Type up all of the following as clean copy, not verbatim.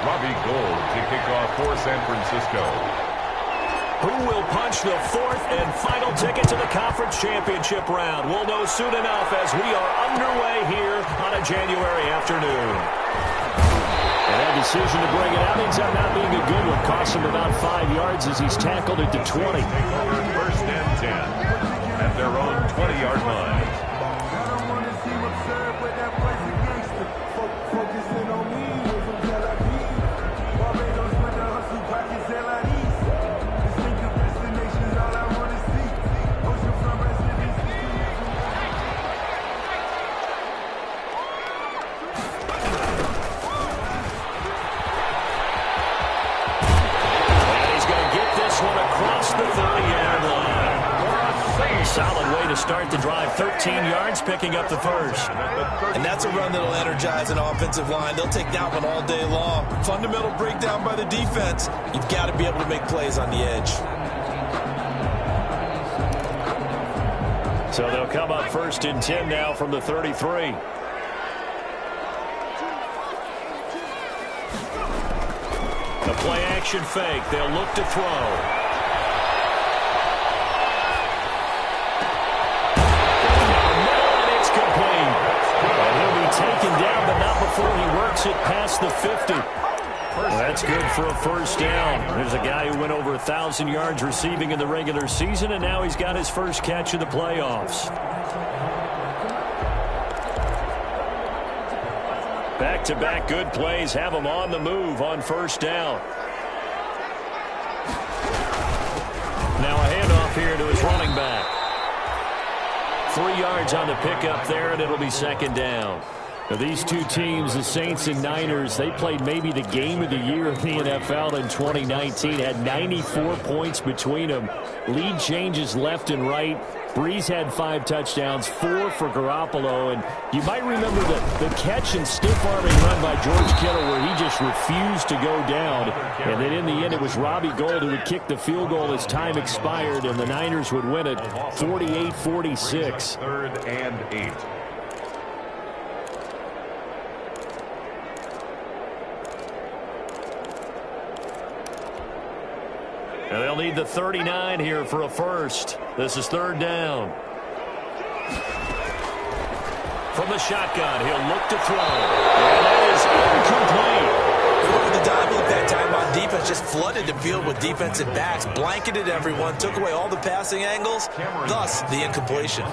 Robbie Gould to kick off for San Francisco. Who will punch the fourth and final ticket to the conference championship round? We'll know soon enough as we are underway here on a January afternoon. And that decision to bring it out ends up not being a good one. Cost him about 5 yards as he's tackled it to 20. First and 10 at their own 20-yard line. Solid way to start the drive. 13 yards, picking up the first. And that's a run that'll energize an offensive line. They'll take that one all day long. Fundamental breakdown by the defense. You've got to be able to make plays on the edge. So they'll come up first and 10 now from the 33. The play action fake. They'll look to throw. Taken down, but not before he works it past the 50. Well, that's good for a first down. There's a guy who went over 1,000 yards receiving in the regular season, and now he's got his first catch in the playoffs. Back-to-back good plays have him on the move on first down. Now a handoff here to his running back. 3 yards on the pickup there, and it'll be second down. Now, these two teams, the Saints and Niners, they played maybe the game of the year in the NFL in 2019. Had 94 points between them. Lead changes left and right. Breeze had 5 touchdowns, 4 for Garoppolo. And you might remember the catch and stiff-arming run by George Kittle where he just refused to go down. And then in the end, it was Robbie Gould who would kick the field goal as time expired, and the Niners would win it 48-46. 3rd and 8. And they'll need the 39 here for a first. This is 3rd down. From the shotgun, he'll look to throw. And that is incomplete. The dive look that time on defense just flooded the field with defensive backs, blanketed everyone, took away all the passing angles, thus the incompletion.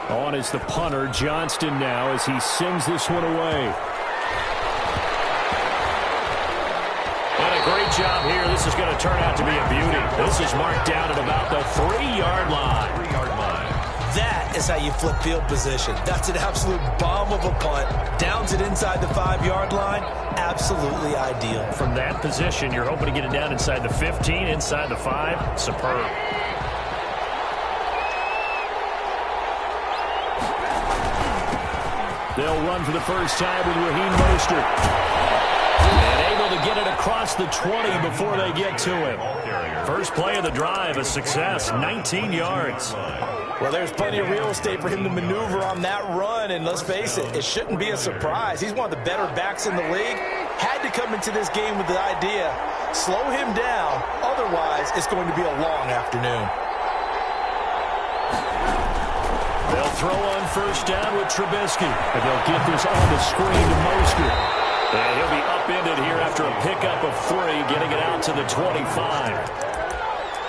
On is the punter, Johnston now, as he sends this one away. Great job here. This is going to turn out to be a beauty. This is marked down at about the 3-yard line. 3-yard line. That is how you flip field position. That's an absolute bomb of a punt. Downs it inside the 5-yard line. Absolutely ideal. From that position, you're hoping to get it down inside the 15, inside the 5. Superb. They'll run for the first time with Raheem Mostert. To get it across the 20 before they get to him. First play of the drive, a success, 19 yards. Well, there's plenty of real estate for him to maneuver on that run, and let's face it, it shouldn't be a surprise. He's one of the better backs in the league. Had to come into this game with the idea, slow him down, otherwise it's going to be a long afternoon. They'll throw on first down with Trubisky, and they'll get this on the screen to Mostert. And he'll be upended here after a pickup of 3, getting it out to the 25.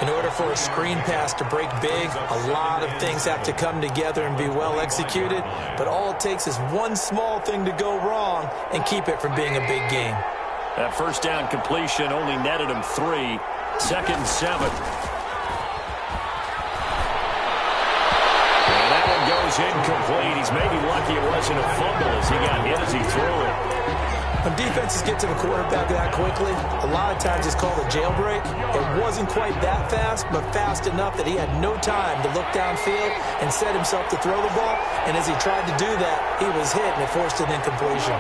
In order for a screen pass to break big, a lot of things have to come together and be well executed. But all it takes is one small thing to go wrong and keep it from being a big game. That first down completion only netted him 3. 2nd and 7. And that one goes incomplete. He's maybe lucky it wasn't a fumble as he got hit as he threw it. When defenses get to the quarterback that quickly, a lot of times it's called a jailbreak. It wasn't quite that fast, but fast enough that he had no time to look downfield and set himself to throw the ball. And as he tried to do that, he was hit and it forced an incompletion.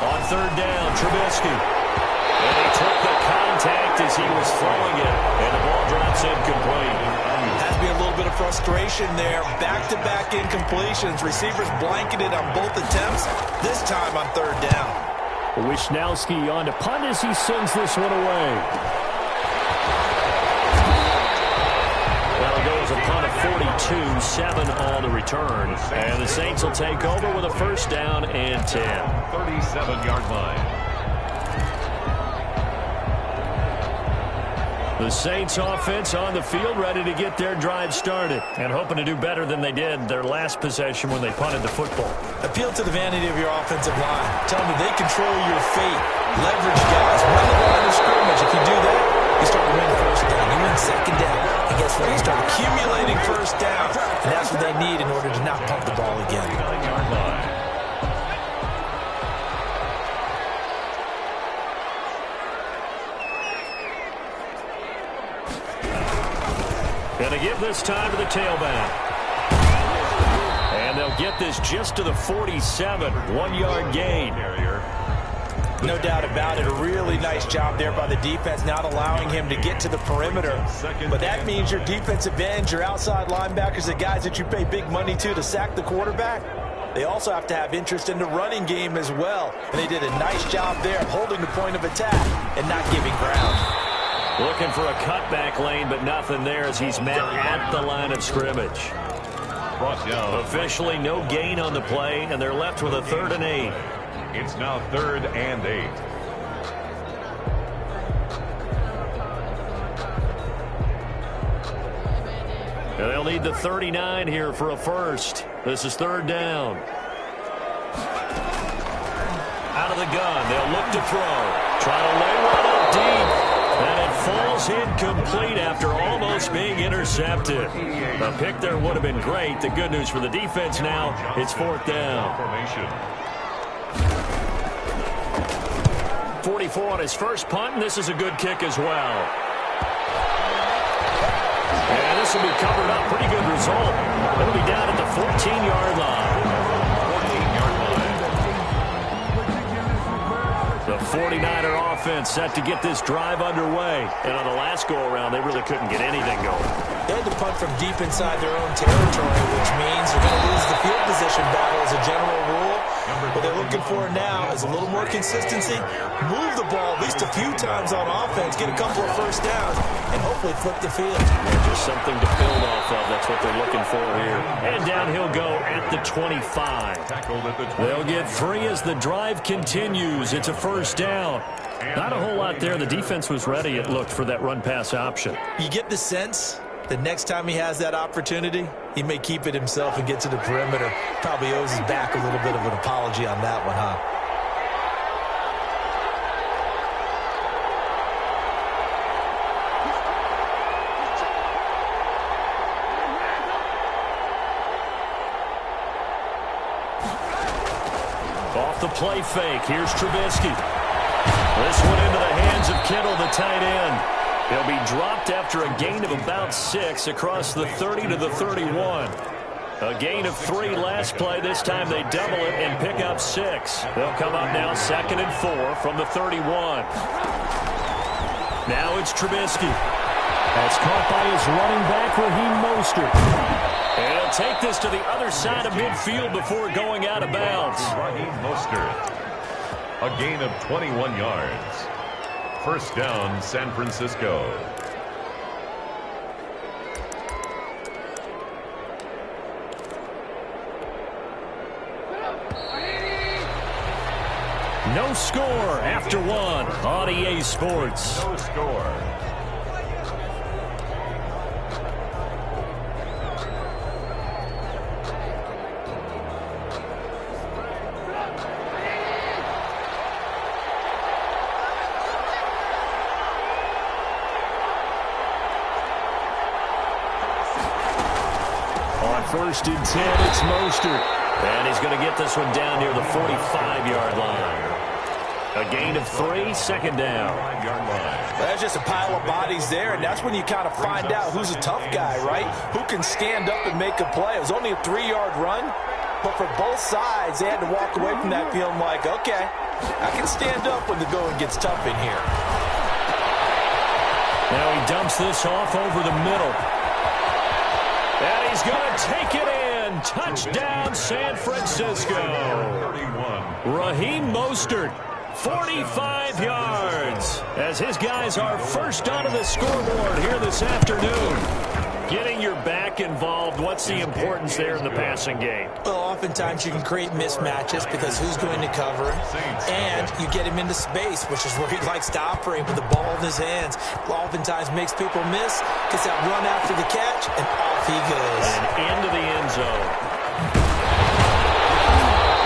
On 3rd down, Trubisky. And he took the contact as he was throwing it, and the ball drops incomplete. That's be a little bit of frustration there. Back-to-back incompletions. Receivers blanketed on both attempts, this time on third down. Wisnowski on to punt as he sends this one away. Well, it goes a punt of 42, 7 on the return. And the Saints will take over with a first down and 10. 37-yard line. The Saints offense on the field, ready to get their drive started and hoping to do better than they did their last possession when they punted the football. Appeal to the vanity of your offensive line. Tell them they control your fate. Leverage guys. Run the line of scrimmage. If you do that, you start to win first down. You win second down. And guess what? You start accumulating first downs. And that's what they need in order to not punt the ball again. 39-yard line. Going to give this time to the tailback. And they'll get this just to the 47. 1-yard gain. No doubt about it. A really nice job there by the defense, not allowing him to get to the perimeter. But that means your defensive ends, your outside linebackers, the guys that you pay big money to sack the quarterback, they also have to have interest in the running game as well. And they did a nice job there of holding the point of attack and not giving ground. Looking for a cutback lane, but nothing there as he's met at the line of scrimmage. Officially no gain on the play, and they're left with a 3rd and 8. It's now 3rd and 8. They'll need the 39 here for a first. This is 3rd down. Out of the gun, they'll look to throw. Try to lay one up deep. And it falls incomplete after almost being intercepted. A pick there would have been great. The good news for the defense now, it's 4th down. 44 on his first punt, and this is a good kick as well. And this will be covered up. Pretty good result. It'll be down at the 14-yard line. 14-yard line. The 49er offense set to get this drive underway. And on the last go-around, they really couldn't get anything going. They had to punt from deep inside their own territory, which means they're going to lose the field position battle as a general rule. What they're looking for now is a little more consistency, move the ball at least a few times on offense, get a couple of first downs, and hopefully flip the field. And just something to build off of. That's what they're looking for here. And down he'll go at the 25. Tackled at the 20. They'll get 3 as the drive continues. It's a first down. Not a whole lot there. The defense was ready, it looked, for that run-pass option. You get the sense the next time he has that opportunity, he may keep it himself and get to the perimeter. Probably owes his back a little bit of an apology on that one, huh? Off the play fake. Here's Trubisky. This one into the hands of Kittle, the tight end. He'll be dropped after a gain of about 6 across the 30 to the 31. A gain of 3 last play. This time they double it and pick up 6. They'll come up now 2nd and 4 from the 31. Now it's Trubisky. That's caught by his running back, Raheem Mostert. And he'll take this to the other side of midfield before going out of bounds. Raheem Mostert. A gain of 21 yards. First down, San Francisco. No score after 1 on EA Sports. No score. First and 10, it's Mostert. And he's going to get this one down near the 45-yard line. A gain of 3, 2nd down. Well, that's just a pile of bodies there, and that's when you kind of find out who's a tough guy, right? Who can stand up and make a play. It was only a 3-yard run, but for both sides, they had to walk away from that feeling like, okay, I can stand up when the going gets tough in here. Now he dumps this off over the middle. he's going to take it in. Touchdown, San Francisco. 31. Raheem Mostert, 45 yards, as his guys are first onto the scoreboard here this afternoon. Getting your back involved, what's the importance there in the passing game? Well, oftentimes you can create mismatches because who's going to cover him, and you get him into space, which is where he likes to operate with the ball in his hands. Oftentimes makes people miss, gets that run after the catch, and off he goes. And into the end zone.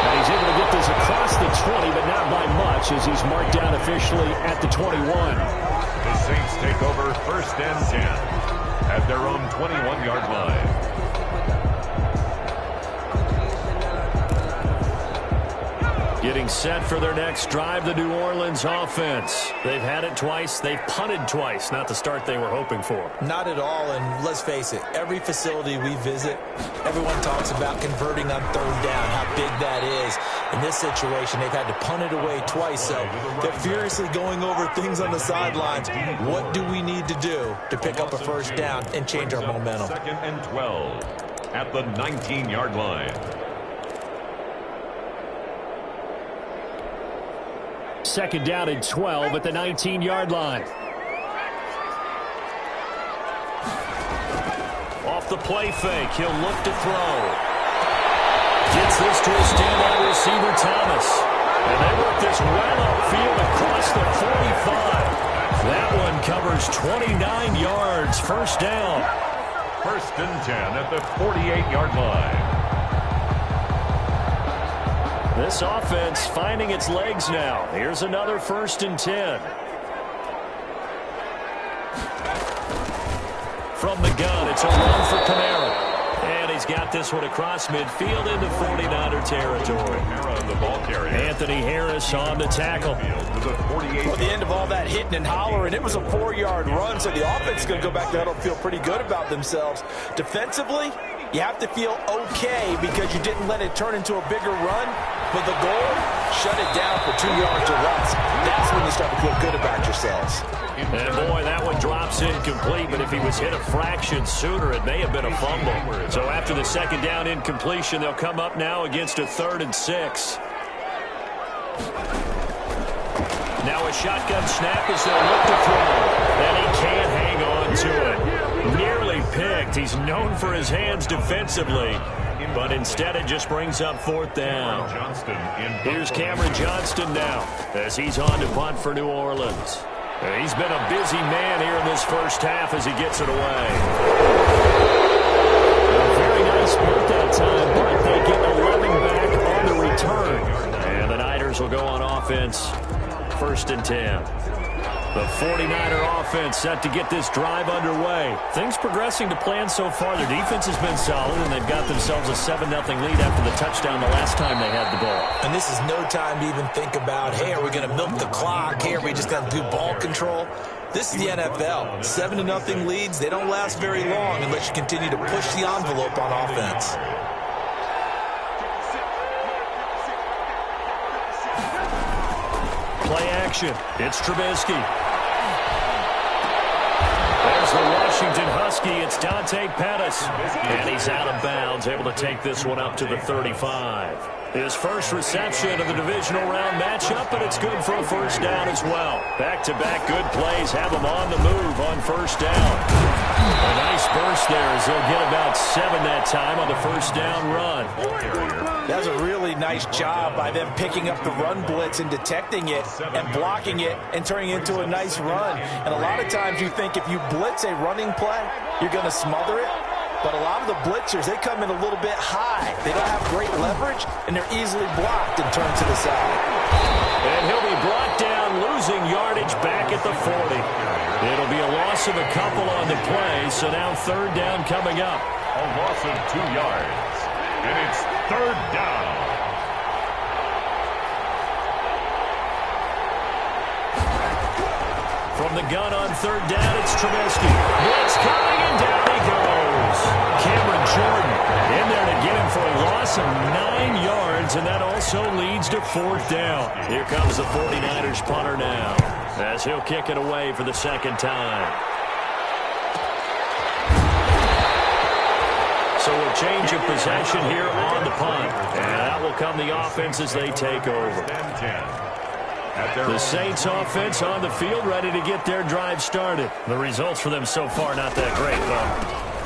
And he's able to get this across the 20, but not by much, as he's marked down officially at the 21. The Saints take over 1st and 10. At their own 21-yard line. Getting set for their next drive, the New Orleans offense. They've had it twice. They've punted twice. Not the start they were hoping for. Not at all, and let's face it, every facility we visit, everyone talks about converting on 3rd down, how big that is. In this situation, they've had to punt it away twice, so they're furiously going over things on the sidelines. What do we need to do to pick up a 1st down and change our momentum? 2nd and 12 at the 19-yard line. 2nd down and 12 at the 19-yard line. Off the play fake, he'll look to throw. Gets this to his standout receiver, Thomas. And they work this well upfield across the 45. That one covers 29 yards, 1st down. 1st and 10 at the 48-yard line. This offense finding its legs now. Here's another 1st and 10. From the gun, it's a run for Kamara. And he's got this one across midfield into 49er territory. The ball carrier. Anthony Harris on the tackle. Well, the end of all that hitting and hollering, it was a 4-yard run, so the offense is going to go back there and feel pretty good about themselves. Defensively, you have to feel okay because you didn't let it turn into a bigger run. But the goal, shut it down for 2 yards or less. That's when you start to feel good about yourselves. And boy, that one drops incomplete, but if he was hit a fraction sooner, it may have been a fumble. So after the 2nd down incompletion, they'll come up now against a 3rd and 6. Now a shotgun snap as they'll look to throw. And he can't hang on to it. Nearly picked. He's known for his hands defensively, but instead it just brings up 4th down. Here's Cameron Johnston now as he's on to punt for New Orleans. He's been a busy man here in this 1st half as he gets it away. A very nice punt that time, but they get 11 back on the return. And the Niners will go on offense, 1st and 10. The 49er offense set to get this drive underway. Things progressing to plan so far. Their defense has been solid, and they've got themselves a 7-0 lead after the touchdown the last time they had the ball. And this is no time to even think about, hey, are we going to milk the clock? Hey, are we just going to do ball control? This is the NFL. 7-0 leads, they don't last very long unless you continue to push the envelope on offense. Play action. It's Trubisky. There's the Washington Husky. It's Dante Pettis. And he's out of bounds, able to take this one up to the 35. His first reception of the divisional round matchup, but it's good for a 1st down as well. Back-to-back good plays have him on the move on 1st down. A nice burst there as they'll get about 7 that time on the 1st down run. That was a really nice job by them picking up the run blitz and detecting it and blocking it and turning it into a nice run. And a lot of times you think if you blitz a running play, you're going to smother it. But a lot of the blitzers, they come in a little bit high. They don't have great leverage, and they're easily blocked and turned to the side. And he'll be brought down, losing yardage back at the 40. It'll be a loss of a couple on the play, so now 3rd down coming up. A loss of 2 yards. And it's 3rd down. From the gun on 3rd down, it's Trubisky. Blitz coming, and down he goes. Cameron Jordan in there to get him for a loss of 9 yards, and that also leads to 4th down. Here comes the 49ers punter now, as he'll kick it away for the 2nd time. Change of possession here on the punt. And that will come the offense as they take over. The Saints offense on the field ready to get their drive started. The results for them so far not that great.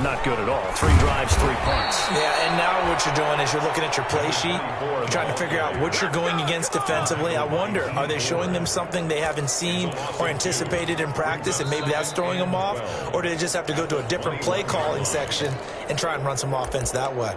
Not good at all. 3 drives, 3 punts. Yeah, and now what you're doing is you're looking at your play sheet. You're trying to figure out what you're going against defensively. I wonder, are they showing them something they haven't seen or anticipated in practice, and maybe that's throwing them off? Or do they just have to go to a different play calling section and try and run some offense that way?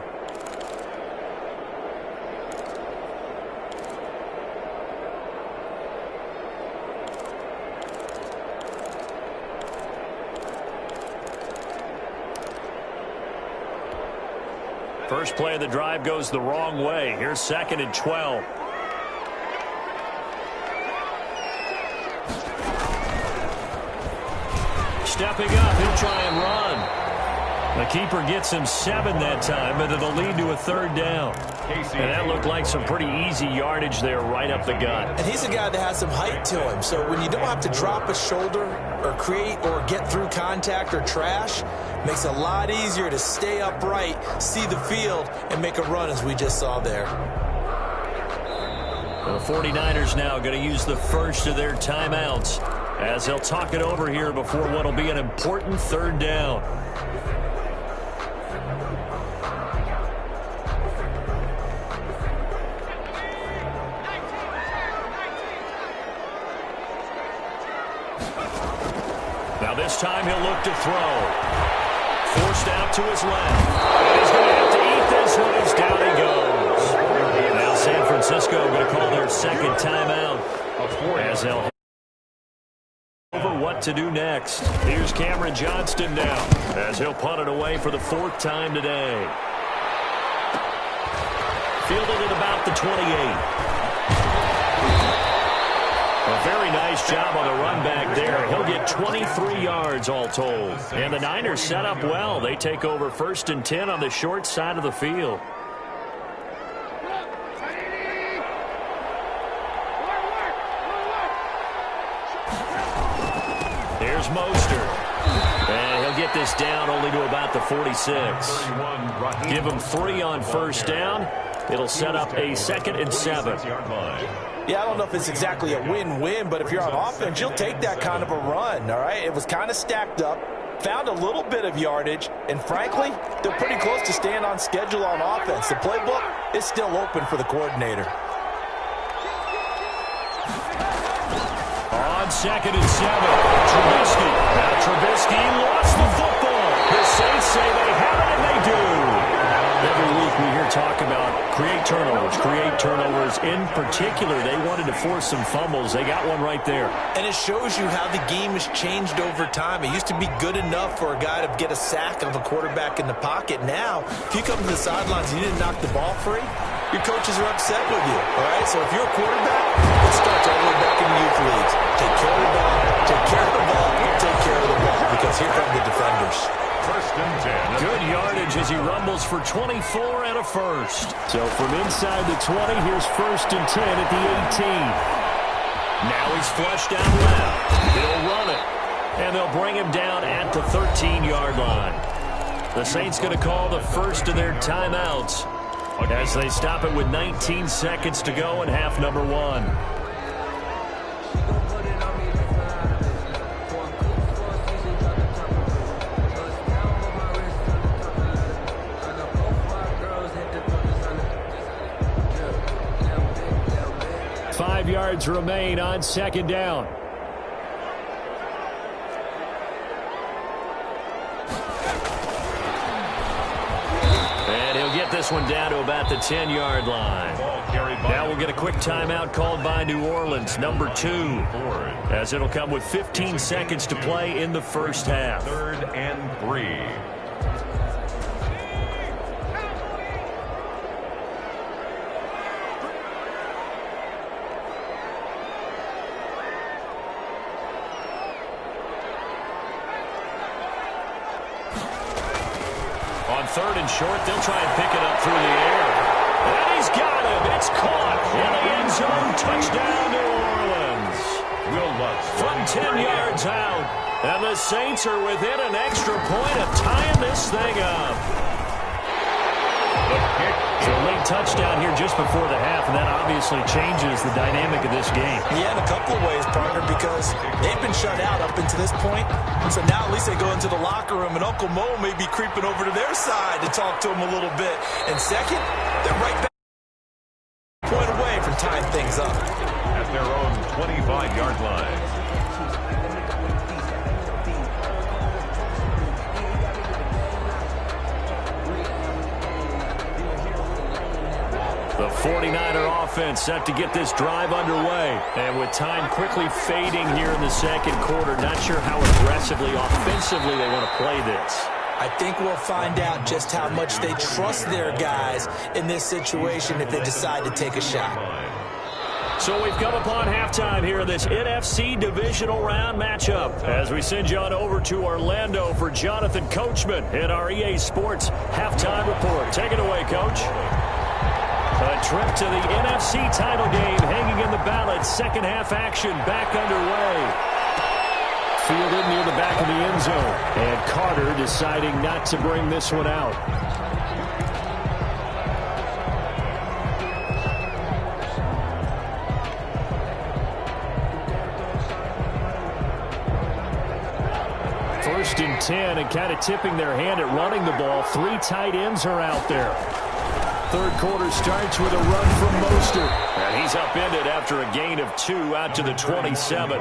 First play of the drive goes the wrong way. Here's 2nd and 12. Stepping up, he'll try and run. The keeper gets him 7 that time, but it'll lead to a 3rd down. And that looked like some pretty easy yardage there right up the gut. And he's a guy that has some height to him, so when you don't have to drop a shoulder or create or get through contact or trash, makes it a lot easier to stay upright, see the field, and make a run as we just saw there. The 49ers now going to use the first of their timeouts as they'll talk it over here before what will be an important 3rd down. Now this time he'll look to throw. Forced out to his left. He's going to have to eat this one as down he goes. Now San Francisco going to call their 2nd timeout as they'll over what to do next. Here's Cameron Johnston now as he'll punt it away for the 4th time today. Fielded at about the 28. A very nice job on the run back there. He'll get 23 yards all told. And the Niners set up well. They take over 1st and 10 on the short side of the field. Here's Mostert. And he'll get this down only to about the 46. Give him 3 on 1st down. It'll set up a 2nd and 7. Yeah, I don't know if it's exactly a win-win, but if you're on offense, you'll take that kind of a run, all right? It was kind of stacked up, found a little bit of yardage, and frankly, they're pretty close to staying on schedule on offense. The playbook is still open for the coordinator. On 2nd and 7, Trubisky. Now Trubisky lost the football. The Saints say they have it, and they do. Every week we hear talk about create turnovers. In particular, they wanted to force some fumbles. They got one right there. And it shows you how the game has changed over time. It used to be good enough for a guy to get a sack of a quarterback in the pocket. Now, if you come to the sidelines and you didn't knock the ball free, your coaches are upset with you, all right? So if you're a quarterback, it starts all the way back in the youth leagues. Take care of the ball, take care of the ball, take care of the ball, because here come the defenders. 1st and 10. Good yardage as he rumbles for 24 and a 1st. So from inside the 20, here's 1st and 10 at the 18. Now he's flushed down left. He'll run it. And they'll bring him down at the 13-yard line. The Saints going to call the first of their timeouts as they stop it with 19 seconds to go in half number 1. Yards remain on 2nd down. And he'll get this one down to about the 10-yard line. Now we'll get a quick timeout called by New Orleans, number 2, as it'll come with 15 seconds to play in the 1st half. 3rd and 3. On 3rd and short, they'll try and pick it up through the air. And he's got him. It's caught in the end zone. Touchdown, New Orleans. From 10 yards out. And the Saints are within an extra point of tying this thing up. So a late touchdown here just before the half, and that obviously changes the dynamic of this game. Yeah, in a couple of ways, partner, because they've been shut out up until this point. So now at least they go into the locker room, and Uncle Mo may be creeping over to their side to talk to him a little bit. And second, they're right back point away from tying things up. At their own 25-yard line. The 49er offense set to get this drive underway. And with time quickly fading here in the second quarter, not sure how aggressively, offensively they want to play this. I think we'll find out just how much they trust their guys in this situation if they decide to take a shot. So we've come upon halftime here in this NFC divisional round matchup as we send you on over to Orlando for Jonathan Coachman in our EA Sports halftime report. Take it away, Coach. A trip to the NFC title game hanging in the balance. Second half action back underway. Fielded near the back of the end zone. And Carter deciding not to bring this one out. First and 10, and kind of tipping their hand at running the ball. Three tight ends are out there. Third quarter starts with a run from Mostert. And he's upended after a gain of 2 out to the 27.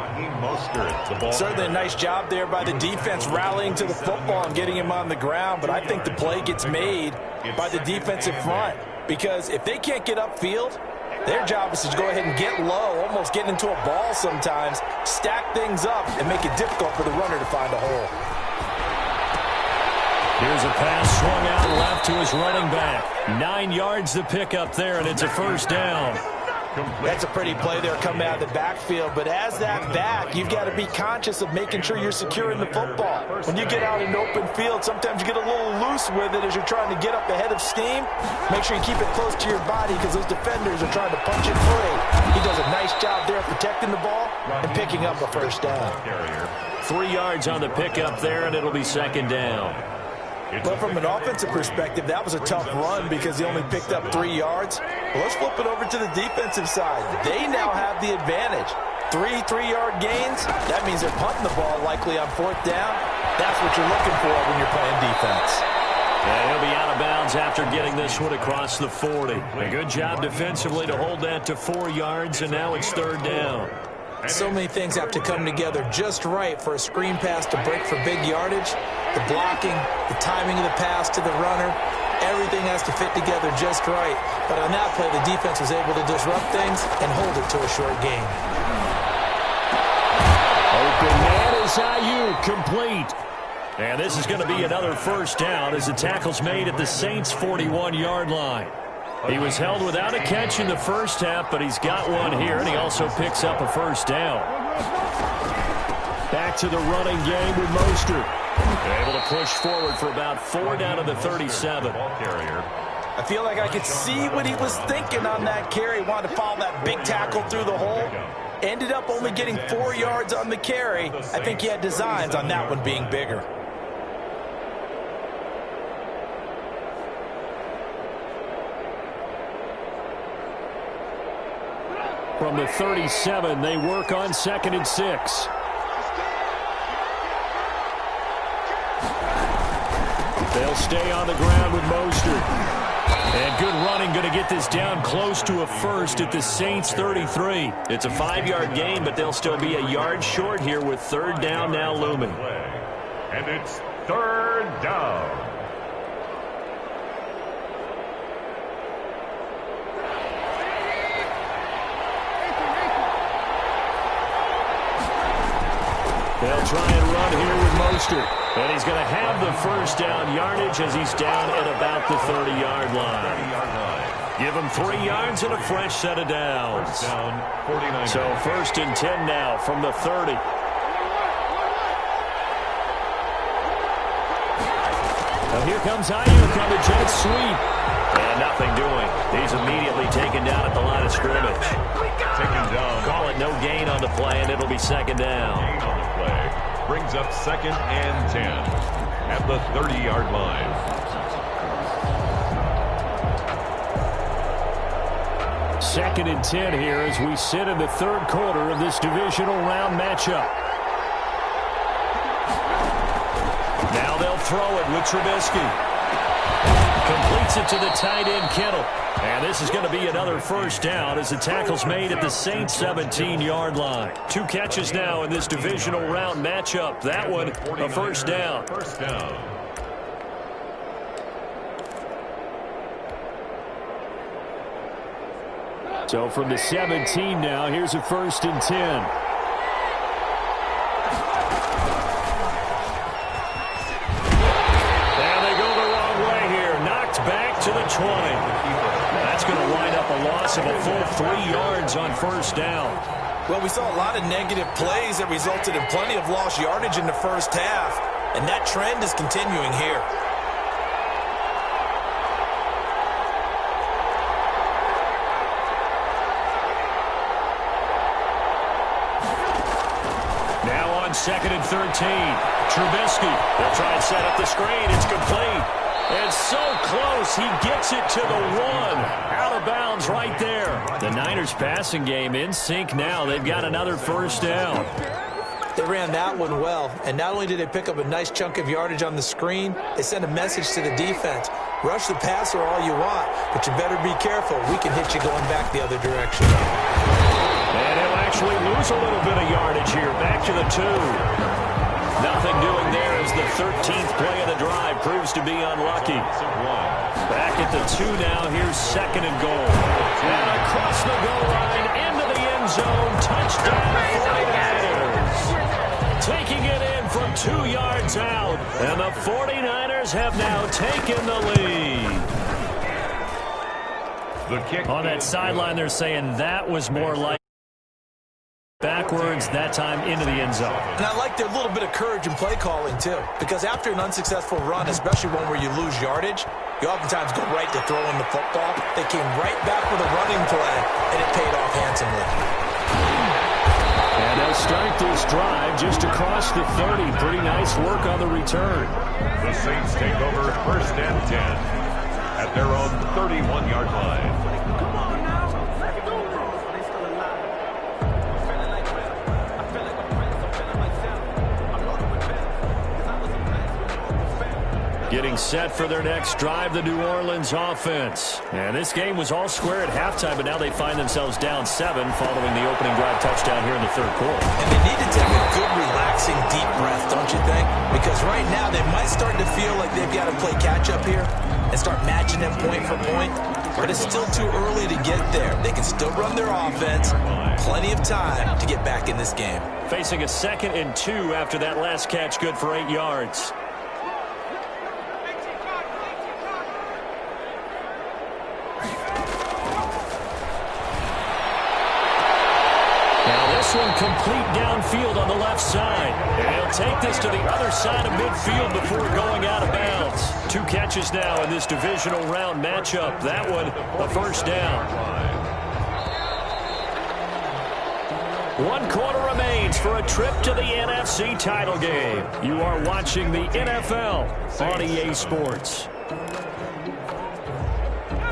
Certainly a nice job there by the defense rallying to the football and getting him on the ground. But I think the play gets made by the defensive front. Because if they can't get upfield, their job is to go ahead and get low, almost get into a ball sometimes, stack things up, and make it difficult for the runner to find a hole. Here's a pass swung out left to his running back. 9 yards to pick up there, and it's a first down. That's a pretty play there coming out of the backfield. But as that back, you've got to be conscious of making sure you're securing the football. When you get out in open field, sometimes you get a little loose with it as you're trying to get up ahead of steam. Make sure you keep it close to your body because those defenders are trying to punch it free. He does a nice job there protecting the ball and picking up a first down. 3 yards on the pickup there, and it'll be second down. But from an offensive perspective, that was a tough run because he only picked up 3 yards. Well, let's flip it over to the defensive side. They now have the advantage. 3 3-yard gains. That means they're punting the ball likely on fourth down. That's what you're looking for when you're playing defense. Yeah, he'll be out of bounds after getting this one across the 40. A good job defensively to hold that to 4 yards, and now it's third down. So many things have to come together just right for a screen pass to break for big yardage. The blocking, the timing of the pass to the runner, everything has to fit together just right. But on that play, the defense was able to disrupt things and hold it to a short gain. Open man is Ayuk, complete. And this is going to be another first down as the tackle's made at the Saints' 41-yard line. He was held without a catch in the first half, but he's got one here, and he also picks up a first down. Back to the running game with Mostert. Able to push forward for about 4 down to the 37. I feel like I could see what he was thinking on that carry. Wanted to follow that big tackle through the hole. Ended up only getting 4 yards on the carry. I think he had designs on that one being bigger. From the 37, they work on 2nd and 6. They'll stay on the ground with Mostert. And good running, going to get this down close to a first at the Saints' 33. It's a 5-yard gain, but they'll still be a yard short here with third down now looming. And it's third down. They'll try and run here with Mostert. And he's going to have the first down yardage as he's down at about the 30-yard line. Give him 3 yards and a fresh set of downs. First down, 49. So first and 10 now from the 30. Now here comes Ayuk on the jet sweep. And nothing doing. He's immediately taken down at the line of scrimmage. Taken down. Call it no gain on the play, and it'll be second down. Gain on the play. Brings up 2nd and 10 at the 30-yard line. 2nd and 10 here as we sit in the third quarter of this divisional round matchup. Now they'll throw it with Trubisky. Completes it to the tight end, Kittle. And this is going to be another first down as the tackle's made at the Saints' 17-yard line. 2 catches now in this divisional round matchup. That one, a first down. First down. So from the 17 now, here's a 1st and 10. Back to the 20. That's going to wind up a loss of a full 3 yards on first down. Well, we saw a lot of negative plays that resulted in plenty of lost yardage in the first half, and that trend is continuing here. Now on 2nd and 13. Trubisky. They'll try and set up the screen. It's complete. And so close, he gets it to the 1. Out of bounds right there. The Niners passing game in sync now. They've got another first down. They ran that one well, and not only did they pick up a nice chunk of yardage on the screen, they sent a message to the defense. Rush the passer all you want, but you better be careful. We can hit you going back the other direction. And he'll actually lose a little bit of yardage here. Back to the 2. Nothing doing there as the 13th play of the drive proves to be unlucky. Back at the 2 now. Here's 2nd and goal. And across the goal line into the end zone. Touchdown 49ers. Taking it in from 2 yards out. And the 49ers have now taken the lead. The kick on that sideline, they're saying that was more like backwards, that time into the end zone. And I like their little bit of courage in play calling, too. Because after an unsuccessful run, especially one where you lose yardage, you oftentimes go right to throwing the football. They came right back with a running play, and it paid off handsomely. And they'll start this drive just across the 30. Pretty nice work on the return. The Saints take over 1st and 10 at their own 31-yard line. Getting set for their next drive, the New Orleans offense. And this game was all square at halftime, but now they find themselves down 7 following the opening drive touchdown here in the third quarter. And they need to take a good, relaxing, deep breath, don't you think? Because right now they might start to feel like they've got to play catch-up here and start matching them point for point. But it's still too early to get there. They can still run their offense. Plenty of time to get back in this game. Facing a 2nd and 2 after that last catch, good for 8 yards. This one complete downfield on the left side. And he'll take this to the other side of midfield before going out of bounds. 2 catches now in this divisional round matchup. That one, a first down. 1 quarter remains for a trip to the NFC title game. You are watching the NFL on EA Sports.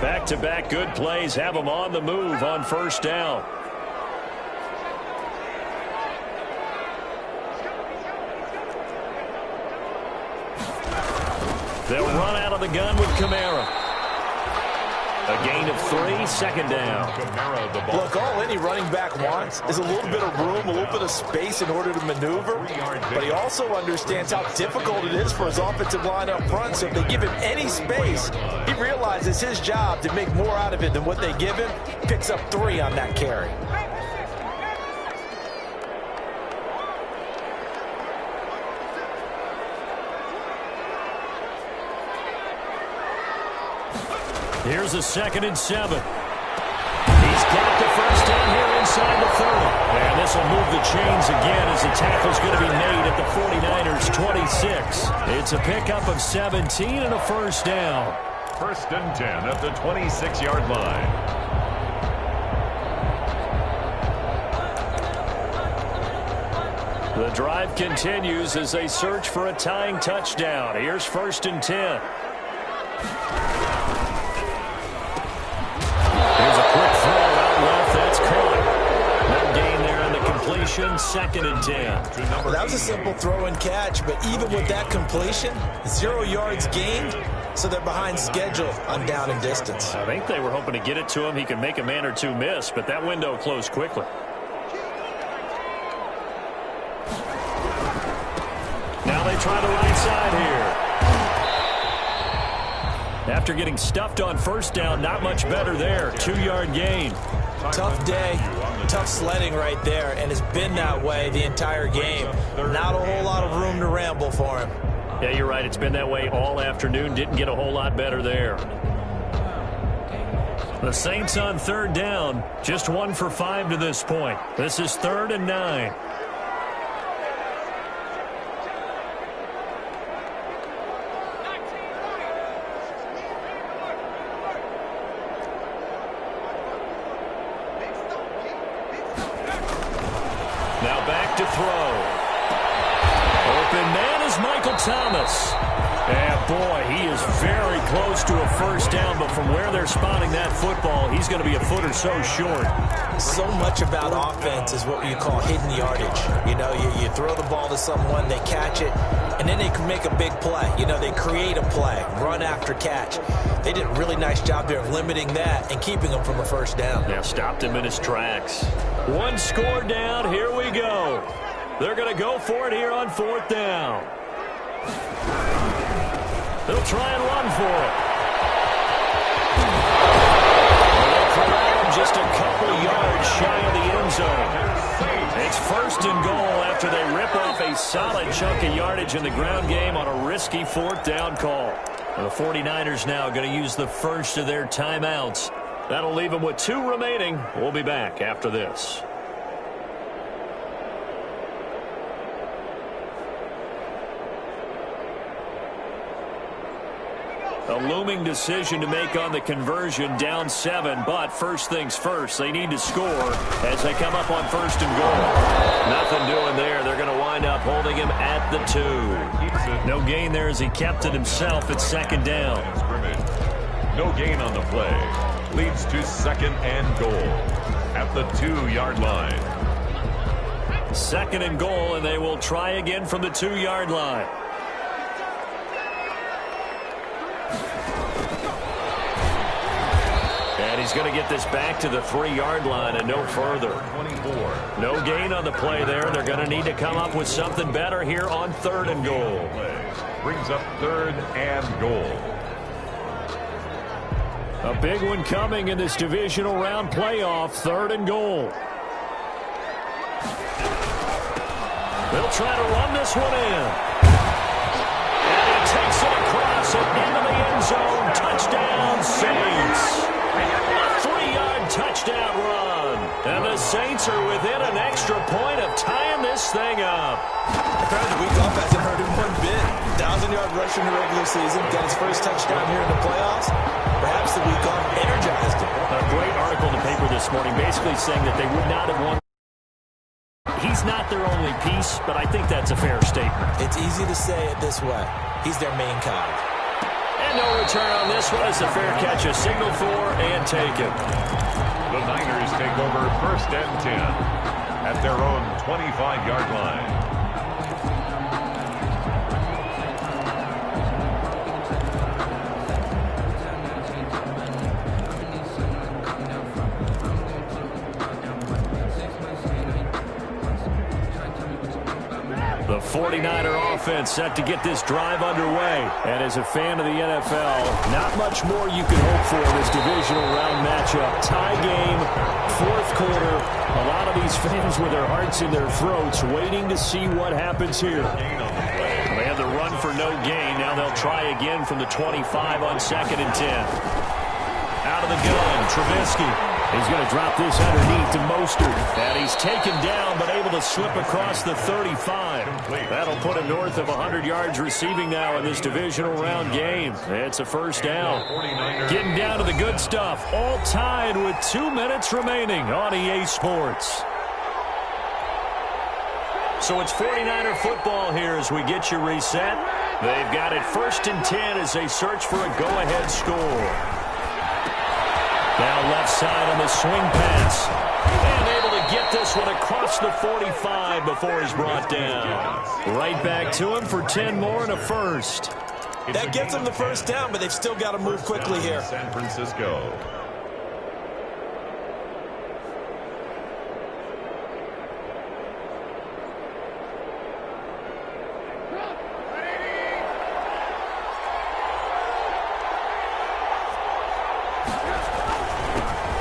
Back-to-back good plays have them on the move on first down. They'll run out of the gun with Kamara. A gain of 3, 2nd down. Look, all any running back wants is a little bit of room, a little bit of space in order to maneuver. But he also understands how difficult it is for his offensive line up front. So if they give him any space, he realizes his job to make more out of it than what they give him. Picks up 3 on that carry. Here's a 2nd and 7. He's got the first down here inside the 30. And this will move the chains again as the tackle's going to be made at the 49ers' 26. It's a pickup of 17 and a first down. 1st and 10 at the 26-yard line. The drive continues as they search for a tying touchdown. Here's 1st and 10. Here's a quick throw 2nd and 10. Well, that was a simple throw and catch, but even with that completion, 0 yards gained, so they're behind schedule on down and distance. I think they were hoping to get it to him. He could make a man or two miss, but that window closed quickly. Now they try the right side here. After getting stuffed on first down, not much better there. 2-yard gain. Tough day, tough sledding right there, and it's been that way the entire game. Not a whole lot of room to ramble for him. Yeah, you're right. It's been that way all afternoon. Didn't get a whole lot better there. The Saints on 3rd down. Just 1 for 5 to this point. This is 3rd and 9. Now back to throw. Open man is Michael Thomas. And boy, he is very close to a first down, but from where they're spotting that football, he's going to be a foot or so short. So much about offense is what you call hidden yardage. You know, you throw the ball to someone, they catch it, and then they can make a big play. You know, they create a play, run after catch. They did a really nice job there of limiting that and keeping him from a first down. Yeah, stopped him in his tracks. 1 score down, here we go. They're going to go for it here on 4th down. They'll try and run for it. They'll corral him just a couple yards shy of the end zone. It's 1st and goal after they rip off a solid chunk of yardage in the ground game on a risky 4th down call. The 49ers now going to use the first of their timeouts. That'll leave them with 2 remaining. We'll be back after this. A looming decision to make on the conversion, down 7, but first things first, they need to score as they come up on 1st and goal. Nothing doing there. They're going to wind up holding him at the 2. No gain there as he kept it himself at 2nd down. No gain on the play. Leads to 2nd and goal at the 2-yard line. 2nd and goal, and they will try again from the 2-yard line. And he's going to get this back to the 3-yard line and no further. 24. No gain on the play there. They're going to need to come up with something better here on 3rd and goal. Brings up 3rd and goal. A big one coming in this divisional round playoff, 3rd and goal. They'll try to run this one in. And he takes it across and into the end zone. Touchdown, Saints. A 3-yard touchdown run. And the Saints are within an extra point of tying this thing up. Apparently the week off hasn't hurt him one bit. 1,000-yard rush in the regular season. Got his first touchdown here in the playoffs. Perhaps the week off energized him. A great article in the paper this morning basically saying that they would not have won. He's not their only piece, but I think that's a fair statement. It's easy to say it this way. He's their main cog. And no return on this one. It's a fair catch, a signal for and taken. The Niners take over 1st and 10 at their own 25-yard line. The 49er offense set to get this drive underway. And as a fan of the NFL, not much more you can hope for in this divisional round matchup. Tie game, 4th quarter. A lot of these fans with their hearts in their throats waiting to see what happens here. They had the run for no gain. Now they'll try again from the 25 on 2nd and 10. Out of the gun, Trubisky. He's going to drop this underneath to Mostert. And he's taken down, but able to slip across the 35. That'll put him north of 100 yards receiving now in this divisional round game. It's a first down. Getting down to the good stuff. All tied with 2 minutes remaining on EA Sports. So it's 49er football here as we get you reset. They've got it 1st and 10 as they search for a go-ahead score. Now left side on the swing pass. And able to get this one across across the 45 before he's brought down. Right back to him for 10 more and a first. That gets them the first down, but they've still got to move quickly here. San Francisco.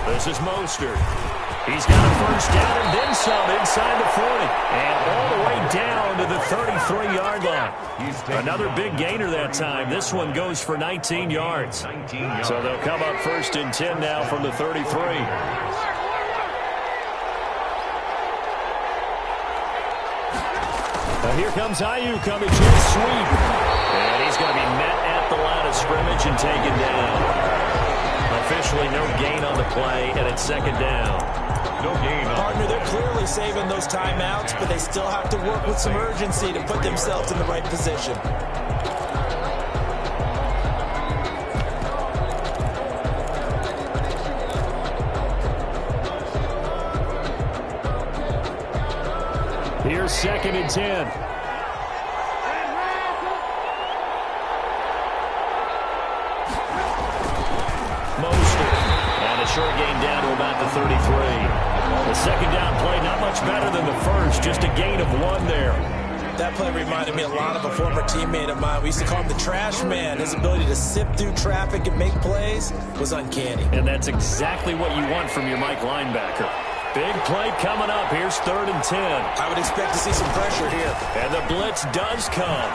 This is Mostert. He's got a first down and then some inside the 40. And all the way down to the 33-yard line. Another big gainer that time. This one goes for 19 yards. So they'll come up first and 10 now from the 33. Now here comes Ayuk on the jet sweep. And he's going to be met at the line of scrimmage and taken down. Officially no gain on the play, and it's second down. No gain. Partner, they're clearly saving those timeouts, but they still have to work with some urgency to put themselves in the right position. Here's second and 10. Short gain down to about the 33. The second down play not much better than the first, just a gain of 1 there. That play reminded me a lot of a former teammate of mine. We used to call him the trash man. His ability to sift through traffic and make plays was uncanny. And that's exactly what you want from your Mike linebacker. Big play coming up. Here's third and 10. I would expect to see some pressure here. And the blitz does come.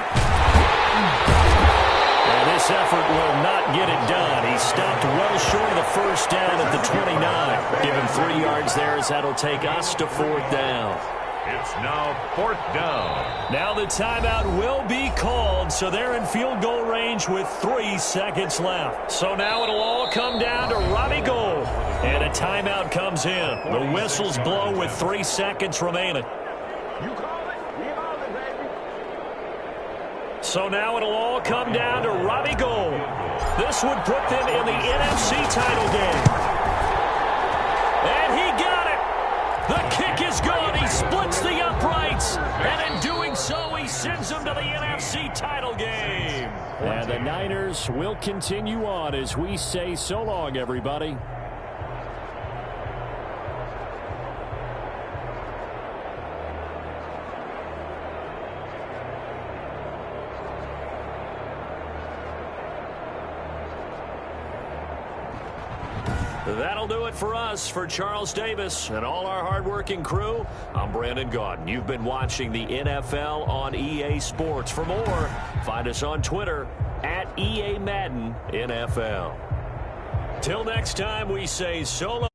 And this effort will not get it done. He stopped well short of the first down at the 29. Give him 3 yards there as that'll take us to fourth down. It's now fourth down. Now the timeout will be called, so they're in field goal range with 3 seconds left. So now it'll all come down to Robbie Gould. And a timeout comes in. The whistles blow with 3 seconds remaining. So now it'll all come down to Robbie Gould. This would put them in the NFC title game. And he got it. The kick is gone. He splits the uprights. And in doing so, he sends them to the NFC title game. And the Niners will continue on as we say so long, everybody. That'll do it for us. For Charles Davis and all our hardworking crew, I'm Brandon Gaudin. You've been watching the NFL on EA Sports. For more, find us on Twitter @EA Madden NFL. Till next time, we say so long.